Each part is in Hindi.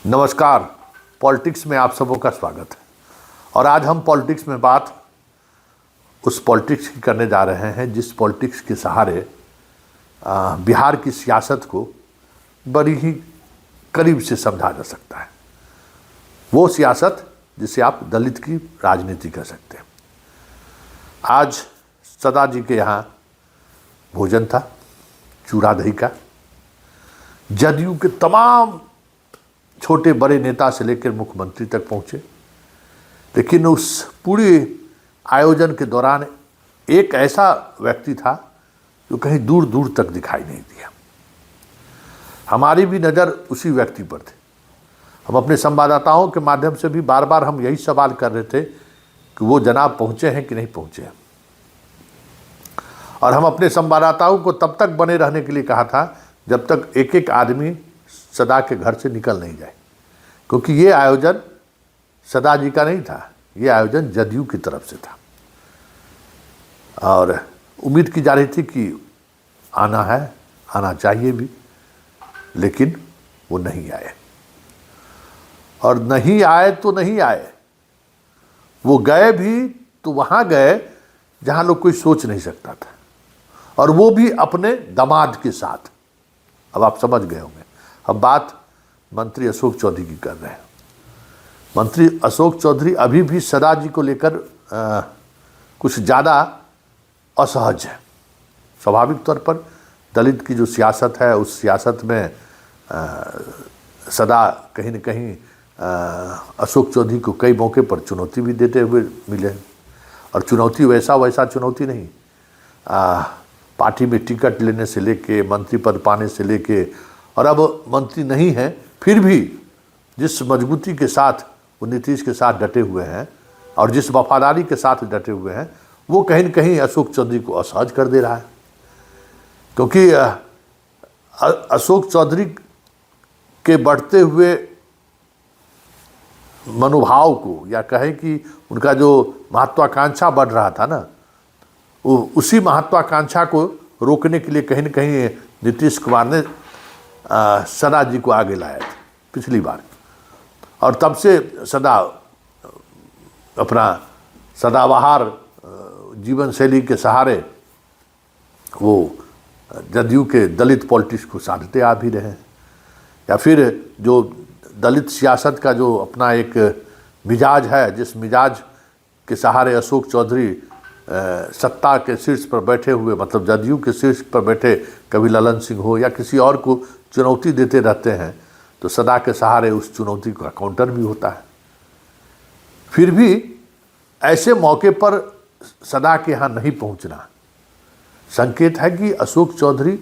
नमस्कार। पॉलिटिक्स में आप सबों का स्वागत है। और आज हम पॉलिटिक्स में बात उस पॉलिटिक्स की करने जा रहे हैं जिस पॉलिटिक्स के सहारे बिहार की सियासत को बड़ी ही करीब से समझा जा सकता है। वो सियासत जिसे आप दलित की राजनीति कह सकते हैं। आज सदा जी के यहाँ भोजन था, चूड़ा दही का। जदयू के तमाम छोटे बड़े नेता से लेकर मुख्यमंत्री तक पहुंचे, लेकिन उस पूरे आयोजन के दौरान एक ऐसा व्यक्ति था जो कहीं दूर दूर तक दिखाई नहीं दिया। हमारी भी नज़र उसी व्यक्ति पर थी। हम अपने संवाददाताओं के माध्यम से भी बार बार हम यही सवाल कर रहे थे कि वो जनाब पहुंचे हैं कि नहीं पहुंचे हैं। और हम अपने संवाददाताओं को तब तक बने रहने के लिए कहा था जब तक एक एक आदमी सदा के घर से निकल नहीं जाए, क्योंकि ये आयोजन सदा जी का नहीं था, ये आयोजन जदयू की तरफ से था। और उम्मीद की जा रही थी कि आना है, आना चाहिए भी, लेकिन वो नहीं आए। और नहीं आए तो नहीं आए, वो गए भी तो वहाँ गए जहाँ लोग कोई सोच नहीं सकता था, और वो भी अपने दामाद के साथ। अब आप समझ गए होंगे। अब बात मंत्री अशोक चौधरी की कर रहे हैं। मंत्री अशोक चौधरी अभी भी सदा जी को लेकर कुछ ज़्यादा असहज है। स्वाभाविक तौर पर दलित की जो सियासत है उस सियासत में सदा कहीं न कहीं अशोक चौधरी को कई मौके पर चुनौती भी देते हुए मिले। और चुनौती वैसा चुनौती नहीं, पार्टी में टिकट लेने से लेके, मंत्री पद पाने से लेके, और अब मंत्री नहीं है फिर भी जिस मजबूती के साथ वो नीतीश के साथ डटे हुए हैं और जिस वफादारी के साथ डटे हुए हैं, वो कहीं न कहीं अशोक चौधरी को असहज कर दे रहा है। क्योंकि अशोक चौधरी के बढ़ते हुए मनोभाव को, या कहें कि उनका जो महत्वाकांक्षा बढ़ रहा था ना, उसी महत्वाकांक्षा को रोकने के लिए कहीं न कहीं नीतीश कुमार ने सदा जी को आगे लाया था पिछली बार। और तब से सदा अपना सदाबहार जीवन शैली के सहारे वो जदयू के दलित पॉलिटिक्स को साधते आ भी रहे हैं। या फिर जो दलित सियासत का जो अपना एक मिजाज है, जिस मिजाज के सहारे अशोक चौधरी सत्ता के शीर्ष पर बैठे हुए, मतलब जदयू के शीर्ष पर बैठे कभी ललन सिंह हो या किसी और को चुनौती देते रहते हैं, तो सदा के सहारे उस चुनौती का काउंटर भी होता है। फिर भी ऐसे मौके पर सदा के यहाँ नहीं पहुँचना संकेत है कि अशोक चौधरी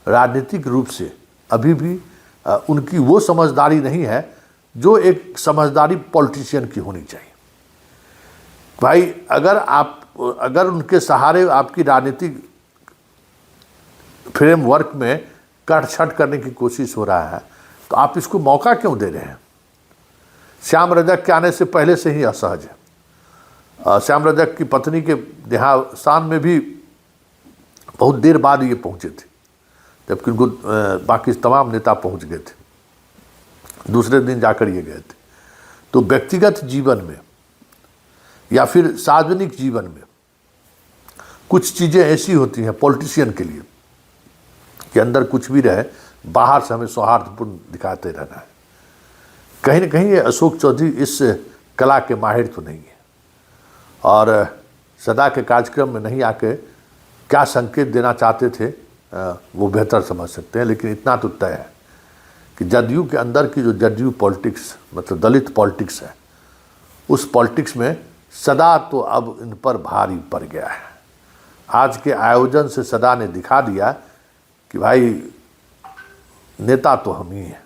राजनीतिक रूप से अभी भी उनकी वो समझदारी नहीं है जो एक समझदारी पॉलिटिशियन की होनी चाहिए। भाई, अगर उनके सहारे आपकी राजनीतिक फ्रेमवर्क में कटछट करने की कोशिश हो रहा है, तो आप इसको मौका क्यों दे रहे हैं? श्याम रजक के आने से पहले से ही असहज है। श्याम रजक की पत्नी के देहावसान में भी बहुत देर बाद ये पहुंचे थे, जबकि उनको बाकी तमाम नेता पहुंच गए थे, दूसरे दिन जाकर ये गए थे। तो व्यक्तिगत जीवन में या फिर सार्वजनिक जीवन में कुछ चीज़ें ऐसी होती हैं पॉलिटिशियन के लिए कि अंदर कुछ भी रहे, बाहर से हमें सौहार्दपूर्ण दिखाते रहना है। कहीं न कहीं ये अशोक चौधरी इस कला के माहिर तो नहीं है, और सदा के कार्यक्रम में नहीं आके क्या संकेत देना चाहते थे वो बेहतर समझ सकते हैं। लेकिन इतना तो तय है कि जदयू के अंदर की जो जदयू पॉलिटिक्स, मतलब दलित पॉलिटिक्स है, उस पॉलिटिक्स में सदा तो अब इन पर भारी पड़ गया है। आज के आयोजन से सदा ने दिखा दिया कि भाई नेता तो हम ही हैं।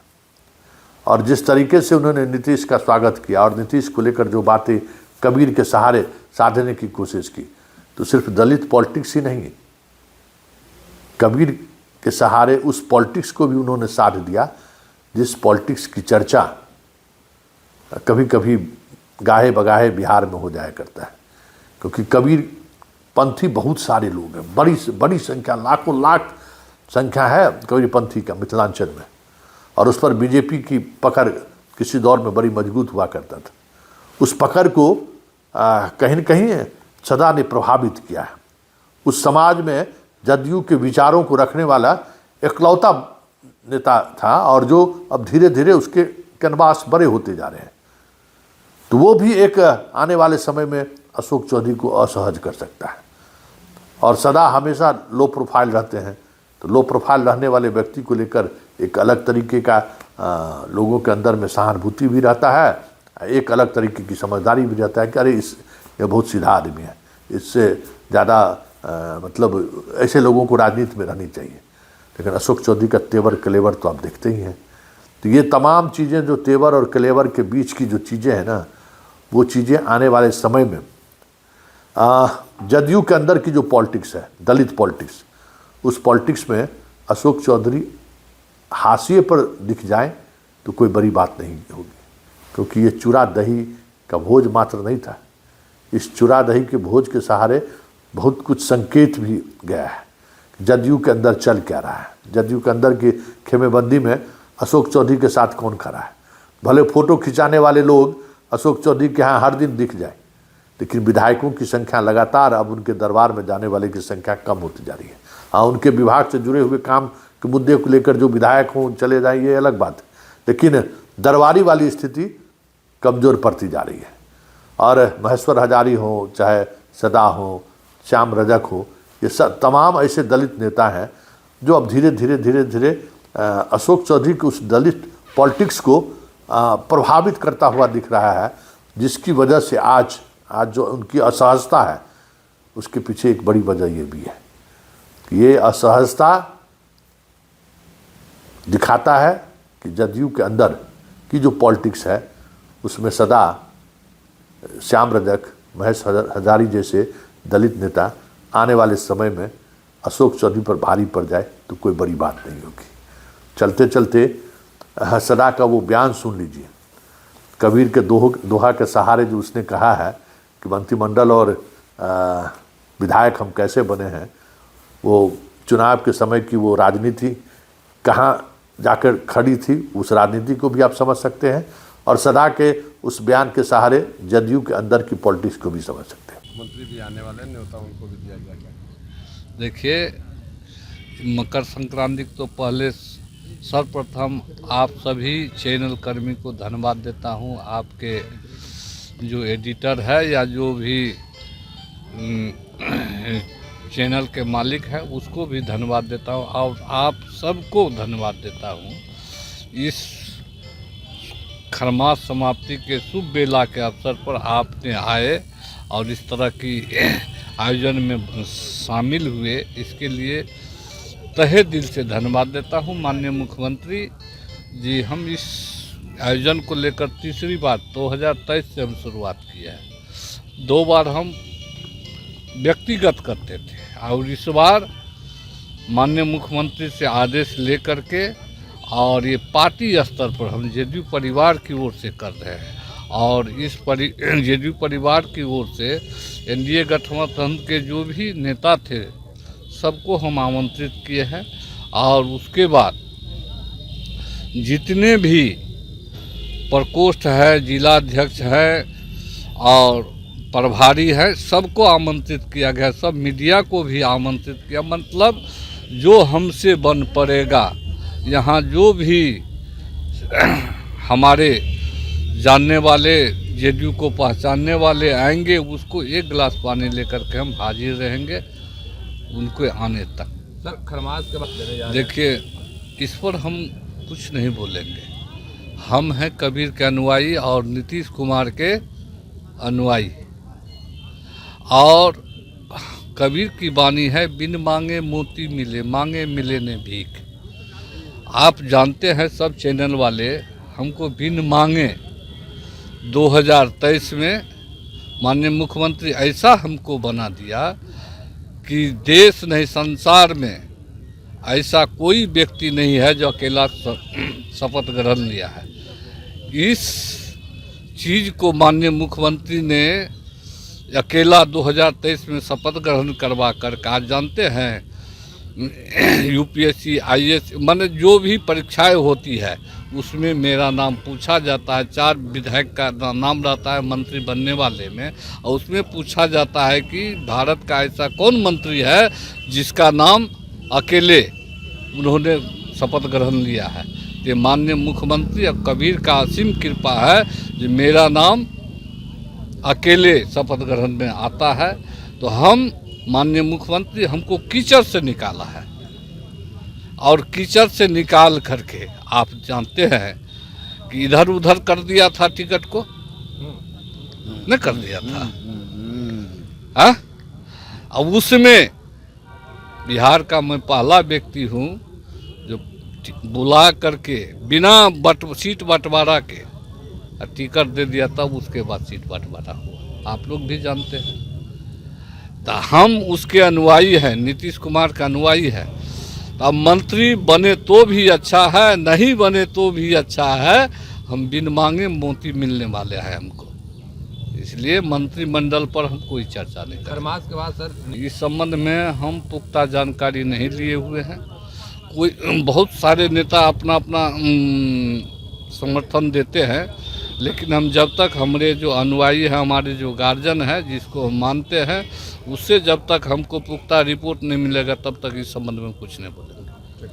और जिस तरीके से उन्होंने नीतीश का स्वागत किया और नीतीश को लेकर जो बातें कबीर के सहारे साधने की कोशिश की, तो सिर्फ दलित पॉलिटिक्स ही नहीं, कबीर के सहारे उस पॉलिटिक्स को भी उन्होंने साध दिया जिस पॉलिटिक्स की चर्चा कभी कभी गाहे बगाहे बिहार में हो जाया करता है। क्योंकि कबीर पंथी बहुत सारे लोग हैं, बड़ी संख्या, लाखों लाख संख्या है कबीरपंथी का मिथिलांचल में, और उस पर बीजेपी की पकड़ किसी दौर में बड़ी मजबूत हुआ करता था। उस पकड़ को कहीं न कहीं सदा ने प्रभावित किया है। उस समाज में जदयू के विचारों को रखने वाला इकलौता नेता था, और जो अब धीरे धीरे उसके कैनवास बड़े होते जा रहे हैं। तो वो भी एक आने वाले समय में अशोक चौधरी को असहज कर सकता है। और सदा हमेशा लो प्रोफाइल रहते हैं, तो लो प्रोफाइल रहने वाले व्यक्ति को लेकर एक अलग तरीके का लोगों के अंदर में सहानुभूति भी रहता है, एक अलग तरीके की समझदारी भी रहता है कि अरे ये बहुत सीधा आदमी है, इससे ज़्यादा मतलब ऐसे लोगों को राजनीति में रहनी चाहिए। लेकिन अशोक चौधरी का तेवर कलेवर तो आप देखते ही हैं। तो ये तमाम चीज़ें जो तेवर और कलेवर के बीच की जो चीज़ें हैं ना, वो चीज़ें आने वाले समय में जदयू के अंदर की जो पॉलिटिक्स है, दलित पॉलिटिक्स, उस पॉलिटिक्स में अशोक चौधरी हाशिए पर दिख जाए तो कोई बड़ी बात नहीं होगी, क्योंकि ये चूरा दही का भोज मात्र नहीं था। इस चूरा दही के भोज के सहारे बहुत कुछ संकेत भी गया है जदयू के अंदर चल क्या रहा है। जदयू के अंदर की खेमेबंदी में अशोक चौधरी के साथ कौन खड़ा है। भले फोटो खिंचाने वाले लोग अशोक चौधरी के यहाँ हर दिन दिख जाए, लेकिन विधायकों की संख्या लगातार अब उनके दरबार में जाने वाले की संख्या कम होती जा रही है। हाँ, उनके विभाग से जुड़े हुए काम के मुद्दे को लेकर जो विधायक हों चले जाएं, ये अलग बात है, लेकिन दरबारी वाली स्थिति कमज़ोर पड़ती जा रही है। और महेश्वर हजारी हो, चाहे सदा हो, श्याम रजक हो, ये सब तमाम ऐसे दलित नेता हैं जो अब धीरे धीरे अशोक चौधरी के उस दलित पॉलिटिक्स को प्रभावित करता हुआ दिख रहा है, जिसकी वजह से आज जो उनकी असहजता है उसके पीछे एक बड़ी वजह ये भी है कि ये असहजता दिखाता है कि जदयू के अंदर की जो पॉलिटिक्स है उसमें सदा श्याम रजक, महेश हजारी जैसे दलित नेता आने वाले समय में अशोक चौधरी पर भारी पड़ जाए तो कोई बड़ी बात नहीं होगी। चलते चलते सदा का वो बयान सुन लीजिए, कबीर के दोहा के सहारे जो उसने कहा है कि मंत्रिमंडल और विधायक हम कैसे बने हैं, वो चुनाव के समय की वो राजनीति कहाँ जाकर खड़ी थी, उस राजनीति को भी आप समझ सकते हैं, और सदा के उस बयान के सहारे जदयू के अंदर की पॉलिटिक्स को भी समझ सकते हैं। मंत्री भी आने वाले हैं, न्योता उनको भी दिया जाएगा। देखिए, मकर संक्रांति तो पहले सर्वप्रथम आप सभी चैनल कर्मी को धन्यवाद देता हूं। आपके जो एडिटर है या जो भी चैनल के मालिक है उसको भी धन्यवाद देता हूं, और आप सबको धन्यवाद देता हूं। इस खरमास समाप्ति के शुभ बेला के अवसर पर आपने आए और इस तरह की आयोजन में शामिल हुए, इसके लिए तहे दिल से धन्यवाद देता हूं। माननीय मुख्यमंत्री जी, हम इस आयोजन को लेकर तीसरी बार 2023 से हम शुरुआत किया है। 2 बार हम व्यक्तिगत करते थे और इस बार माननीय मुख्यमंत्री से आदेश लेकर के और ये पार्टी स्तर पर हम जदयू परिवार की ओर से कर रहे हैं, और इस जदयू परिवार की ओर से एनडीए गठबंधन के जो भी नेता थे सबको हम आमंत्रित किए हैं, और उसके बाद जितने भी प्रकोष्ठ है, जिलाध्यक्ष है और प्रभारी है, सबको आमंत्रित किया गया। सब मीडिया को भी आमंत्रित किया। मतलब जो हमसे बन पड़ेगा, यहाँ जो भी हमारे जानने वाले, जदयू को पहचानने वाले आएंगे, उसको 1 गिलास पानी लेकर के हम हाजिर रहेंगे उनको आने तक। सर, खरमास के बाद देखिए, इस पर हम कुछ नहीं बोलेंगे। हम हैं कबीर के अनुयायी और नीतीश कुमार के अनुयायी, और कबीर की वाणी है, बिन मांगे मोती मिले, मांगे मिले ने भीख। आप जानते हैं सब चैनल वाले, हमको बिन मांगे 2023 में माननीय मुख्यमंत्री ऐसा हमको बना दिया कि देश नहीं संसार में ऐसा कोई व्यक्ति नहीं है जो अकेला शपथ ग्रहण लिया है। इस चीज़ को माननीय मुख्यमंत्री ने अकेला 2023 में शपथ ग्रहण करवा कर, आज जानते हैं यूपीएससी आईएएस माने जो भी परीक्षाएं होती है उसमें मेरा नाम पूछा जाता है। 4 विधायक का नाम रहता है मंत्री बनने वाले में, और उसमें पूछा जाता है कि भारत का ऐसा कौन मंत्री है जिसका नाम अकेले उन्होंने शपथ ग्रहण लिया है। ये माननीय मुख्यमंत्री और कबीर का असीम कृपा है जो मेरा नाम अकेले शपथ ग्रहण में आता है। तो हम माननीय मुख्यमंत्री हमको कीचड़ से निकाला है, और कीचड़ से निकाल करके आप जानते हैं कि इधर उधर कर दिया था टिकट को, नहीं कर दिया था। हाँ, अब उसमें बिहार का मैं पहला व्यक्ति हूँ जो बुला करके बिना सीट बंटवारा के टिकट दे दिया, तब उसके बाद सीट बंटवारा हुआ। आप लोग भी जानते हैं। तो हम उसके अनुयायी हैं, नीतीश कुमार का अनुयायी है। तो अब मंत्री बने तो भी अच्छा है, नहीं बने तो भी अच्छा है। हम बिन मांगे मोती मिलने वाले हैं हमको, इसलिए मंत्रिमंडल पर हम कोई चर्चा नहीं करें। खरमास के बाद सर इस संबंध में हम पुख्ता जानकारी नहीं लिए हुए हैं। कोई बहुत सारे नेता अपना अपना समर्थन देते हैं, लेकिन हम जब तक हमारे जो अनुयायी हैं, हमारे जो गार्जियन है जिसको हम मानते हैं, उससे जब तक हमको पुख्ता रिपोर्ट नहीं मिलेगा तब तक इस संबंध में कुछ नहीं बोलेंगे।